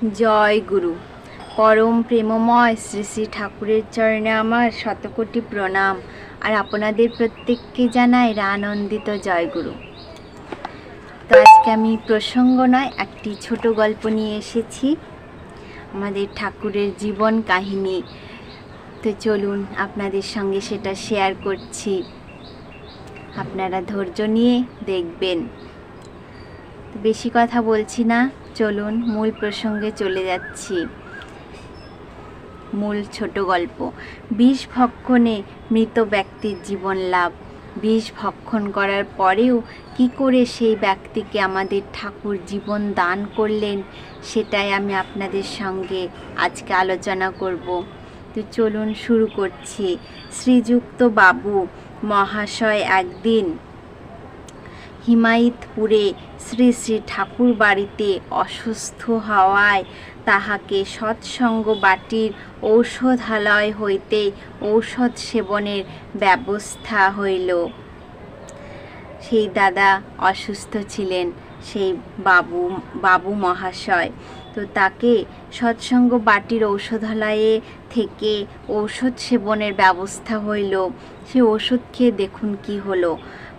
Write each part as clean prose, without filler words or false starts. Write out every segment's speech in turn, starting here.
জয় গুরু। পরম প্রেমময় শ্রী শ্রী ঠাকুরের চরণে আমার শতকোটি প্রণাম। আর আপনাদের প্রত্যেককে জানাই আনন্দিত জয় গুরু। তো আজকে আমি প্রসঙ্গ নয়, একটি ছোট গল্প নিয়ে এসেছি, আমাদের ঠাকুরের জীবন কাহিনী। তো চলুন আপনাদের সঙ্গে সেটা শেয়ার করছি, আপনারা ধৈর্য নিয়ে দেখবেন। বেশি কথা বলছি না, চলুন মূল প্রসঙ্গে চলে যাচ্ছি। মূল ছোট গল্প। বিষ ভক্ষণে মৃত ব্যক্তির জীবন লাভ। বিষ ভক্ষণ করার পরেও কি করে সেই ব্যক্তিকে আমাদের ঠাকুর জীবন দান করলেন, সেটাই আমি আপনাদের সঙ্গে আজকে আলোচনা করব। তো চলুন শুরু করছি। শ্রীযুক্ত বাবু মহাশয় একদিন হিমায়িতপুরে শ্রী শ্রী ঠাকুর বাড়িতে অসুস্থ হওয়ায় তাহাকে সৎসঙ্গ বাটির ঔষধালয় হইতে ঔষধ সেবনের ব্যবস্থা হইল। সেই দাদা অসুস্থ ছিলেন, সেই বাবু মহাশয়। তো তাকে সৎসঙ্গ বাটির ঔষধালয়ে থেকে ঔষধ সেবনের ব্যবস্থা হইল। সে ওষুধ খেয়ে দেখুন কি হলো।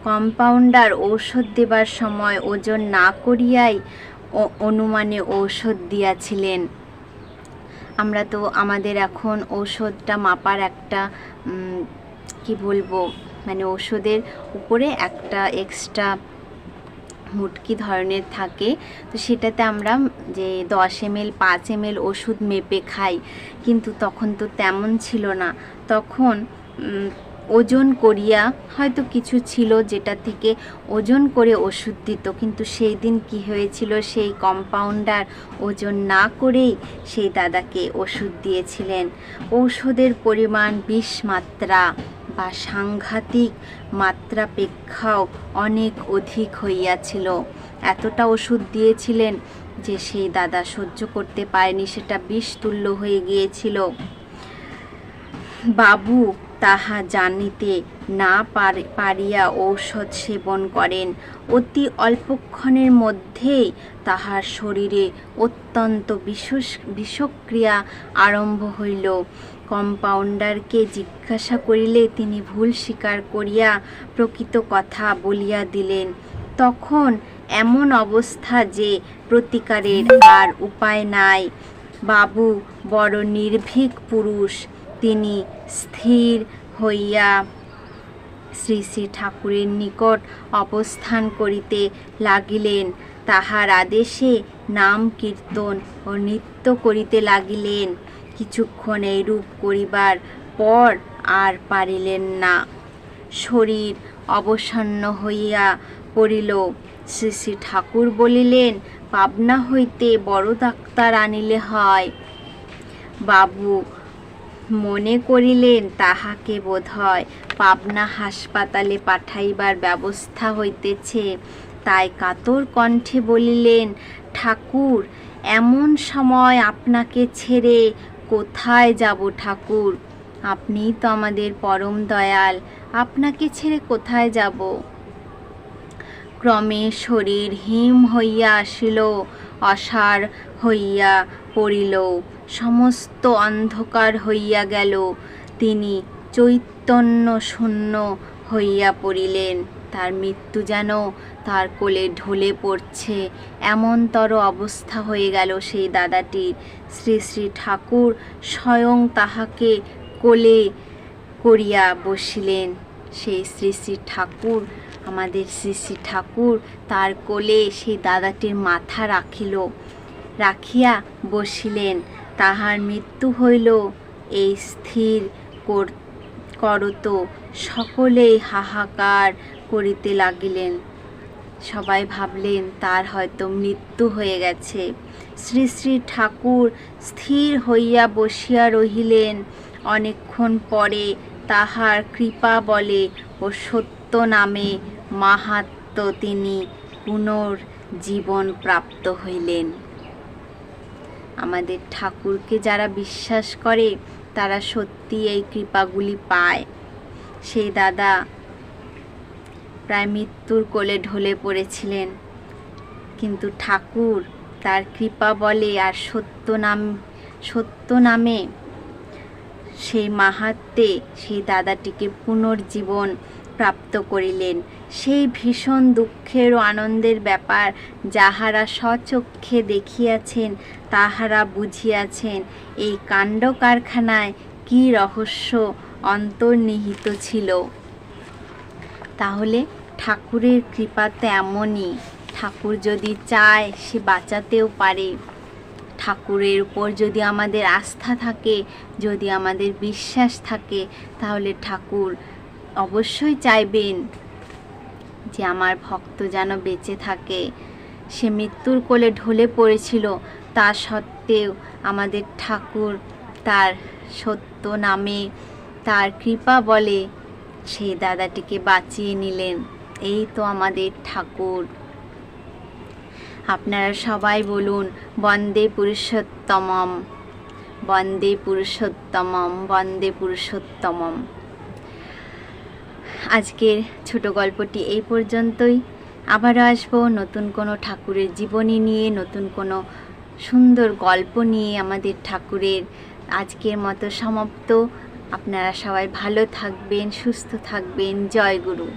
কম্পাউন্ডার ঔষধ দেবার সময় ওজন না করিয়াই অনুমানে ঔষধ দিয়াছিলেন। আমরা তো আমাদের এখন ঔষধটা মাপার একটা কি বলবো, মানে ওষুধের উপরে একটা এক্সট্রা মুটকি ধরনের থাকে, তো সেটাতে আমরা যে 10 ml 5 ml ওষুধ মেপে খাই। কিন্তু তখন তো তেমন ছিল না, তখন ওজন করিয়া হয়তো কিছু ছিল যেটা থেকে ওজন করে ওষুধ দিত। কিন্তু সেই দিন কি হয়েছিল, সেই কম্পাউন্ডার ওজন না করেই সেই দাদাকে ওষুধ দিয়েছিলেন। ঔষধের পরিমাণ 20 মাত্রা বা সাংঘাতিক মাত্রাপেক্ষাও অনেক অধিক হইয়াছিল। এতটা ওষুধ দিয়েছিলেন যে সেই দাদা সহ্য করতে পারেনি, সেটা বিষ তুল্য হয়ে গিয়েছিল। বাবু তাহা জানিতে না পারিয়া ঔষধ সেবন করেন। অতি অল্পক্ষণের মধ্যেই তাহার শরীরে অত্যন্ত বিষক্রিয়া আরম্ভ হইল। কম্পাউন্ডারকে জিজ্ঞাসা করিলে তিনি ভুল স্বীকার করিয়া প্রকৃত কথা বলিয়া দিলেন। তখন এমন অবস্থা যে প্রতিকারের আর উপায় নাই। বাবু বড় নির্ভীক পুরুষ। তিনি স্থির হইয়া শ্রী শ্রী ঠাকুরের নিকট অবস্থান করিতে লাগিলেন। তাহার আদেশে নাম কীর্তন ও নৃত্য করিতে লাগিলেন। কিছুক্ষণ এইরূপ করিবার পর আর পারিলেন না, শরীর অবসন্ন হইয়া পড়িল। শ্রী শ্রী ঠাকুর বলিলেন, পাবনা হইতে বড় ডাক্তার আনিলে হয়। বাবু মনে করিলেন তাহাকে বোধহয় পাবনা হাসপাতালে পাঠাইবার ব্যবস্থা হইতেছে, তাই কাতর কণ্ঠে বলিলেন, ঠাকুর, এমন সময় আপনাকে ছেড়ে কোথায় যাব ঠাকুর? আপনিই তো আমাদের পরম দয়াল, আপনাকে ছেড়ে কোথায় যাব? ক্রমে শরীর হিম হইয়া আসিল, অসাড় হইয়া পড়িল, সমস্ত অন্ধকার হইয়া গেল। তিনি চৈতন্য শূন্য হইয়া পড়িলেন। তার মৃত্যু যেন তার কোলে ঢলে পড়ছে, এমনতর অবস্থা হয়ে গেল সেই দাদাটির। শ্রী শ্রী ঠাকুর স্বয়ং তাহাকে কোলে করিয়া বসিলেন। সেই শ্রী শ্রী ঠাকুর, আমাদের শ্রী শ্রী ঠাকুর তার কোলে সেই দাদাটির মাথা রাখিয়া বসিলেন। তাহার মৃত্যু হইল এই স্থির করত। সকলেই হাহাকার করিতে লাগিলেন। সবাই ভাবলেন তার হয়তো মৃত্যু হয়ে গেছে। শ্রী শ্রী ঠাকুর স্থির হইয়া বসিয়া রহিলেন। অনেকক্ষণ পরে তাহার কৃপা বলে ও সত্য নামে মাহাত্ম তিনি পুনর্জীবন প্রাপ্ত হইলেন। আমাদের ঠাকুরকে যারা বিশ্বাস করে তারা সত্যি এই কৃপাগুলি পায়। সেই দাদা প্রায় মৃত্যুর কোলে ঢলে পড়েছিলেন, কিন্তু ঠাকুর তার কৃপা বলে আর সত্য নামে সেই মাহাত্ম্যে সেই দাদাটিকে পুনর্জীবন প্রাপ্ত করিলেন। সেই ভীষণ দুঃখের ও আনন্দের ব্যাপার যাহারা স্বচক্ষে দেখিয়াছেন তাহারা বুঝিয়াছেন এই কাণ্ড কারখানায় কী রহস্য অন্তর্নিহিত ছিল। তাহলে ঠাকুরের কৃপা তো এমনই, ঠাকুর যদি চায় সে বাঁচাতেও পারে। ঠাকুরের উপর যদি আমাদের আস্থা থাকে, যদি আমাদের বিশ্বাস থাকে, তাহলে ঠাকুর অবশ্যই চাইবেন যে আমার ভক্ত যেন বেঁচে থাকে। সে মৃত্যুর কোলে ঢলে পড়েছিল, তা সত্ত্বেও আমাদের ঠাকুর তার সত্য নামে তার কৃপা বলে সেই দাদাটিকে বাঁচিয়ে নিলেন। এই তো আমাদের ঠাকুর। আপনারা সবাই বলুন বন্দে পুরুষোত্তমম, বন্দে পুরুষোত্তমম, বন্দে পুরুষোত্তমম। আজকের ছোট গল্পটি এই পর্যন্তই। আবারও আসবো নতুন কোনো ঠাকুরের জীবনী নিয়ে, নতুন কোনো সুন্দর গল্প নিয়ে আমাদের ঠাকুরের। আজকের মতো সমাপ্ত। আপনারা সবাই ভালো থাকবেন, সুস্থ থাকবেন। জয় গুরু।